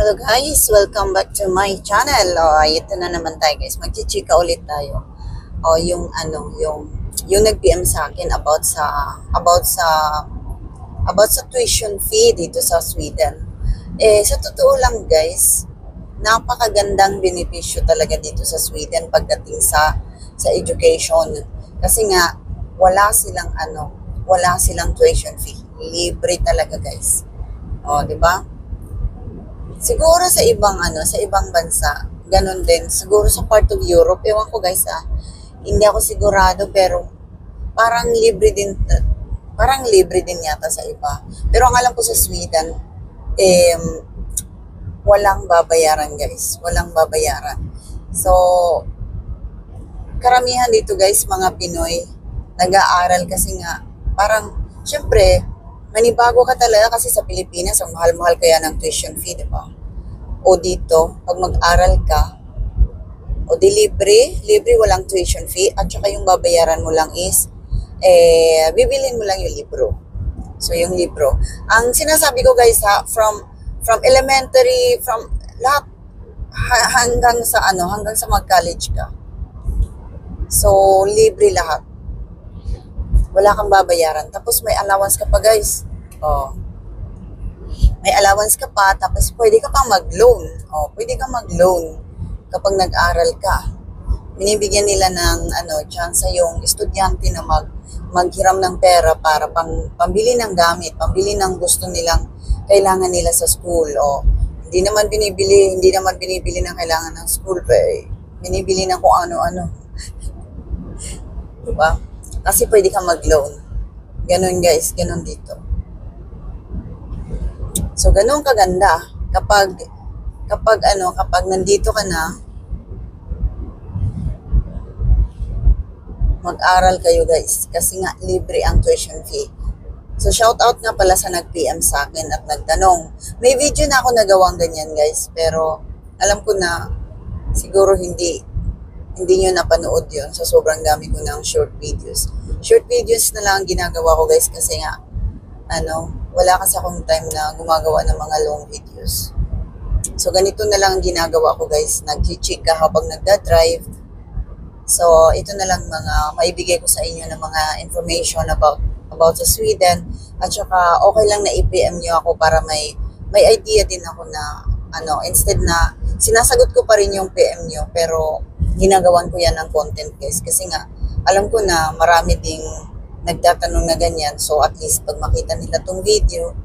Hello guys, welcome back to my channel. Ito na naman tayo guys. Magchichika ulit tayo. Yung nag-PM sa akin about sa tuition fee dito sa Sweden. Sa totoo lang guys, napakagandang benepisyo talaga dito sa Sweden pagdating sa education. Kasi nga wala silang tuition fee. Libre talaga guys. Di ba? Siguro sa ibang bansa, ganun din. Siguro sa part of Europe, ewan ko guys hindi ako sigurado pero parang libre din yata sa iba. Pero ang alam ko sa Sweden, walang babayaran guys. Walang babayaran. So, karamihan dito guys, mga Pinoy, nag-aaral kasi nga, parang, syempre, manibago ka talaga kasi sa Pilipinas, ang mahal-mahal kaya ng tuition fee, di ba? O dito, pag mag-aral ka, o di libre, walang tuition fee, at saka yung babayaran mo lang is, bibilin mo lang yung libro. So, yung libro. Ang sinasabi ko guys from elementary, from lahat, hanggang sa mag-college ka. So, libre lahat. Wala kang babayaran. Tapos may allowance ka pa guys. May allowance ka pa, tapos pwede ka pang mag-loan. Pwede kang mag-loan kapag nag-aral ka. Binibigyan nila ng chance yung estudyante na maghiram ng pera para pambili ng gamit, pambili ng gusto nilang kailangan nila sa school. Hindi naman binibili ng kailangan ng school, binibili ng kung ano-ano. Diba? Kasi pwede kang mag-loan. Ganun guys, ganun dito. So, ganun kaganda. Kapag nandito ka na, mag-aral kayo guys. Kasi nga, libre ang tuition fee. So, shout out nga pala sa nag-PM sa akin at nagtanong. May video na ako nagawang ganyan guys. Pero, alam ko na, siguro hindi nyo napanood yun. So, sobrang dami ko ng short videos. Short videos na lang ang ginagawa ko guys kasi nga, wala kasi akong time na gumagawa ng mga long videos. So, ganito na lang ang ginagawa ko guys. Nag-chika habang nagda-drive. So, ito na lang mga maibigay ko sa inyo ng mga information about sa Sweden. At saka, okay lang na i-PM nyo ako para may idea din ako na, instead na sinasagot ko pa rin yung PM nyo, pero ginagawan ko yan ng content guys. Kasi nga, alam ko na marami ding nagtatanong na ganyan. So, at least pag makita nila tong video,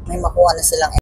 may makuha na silang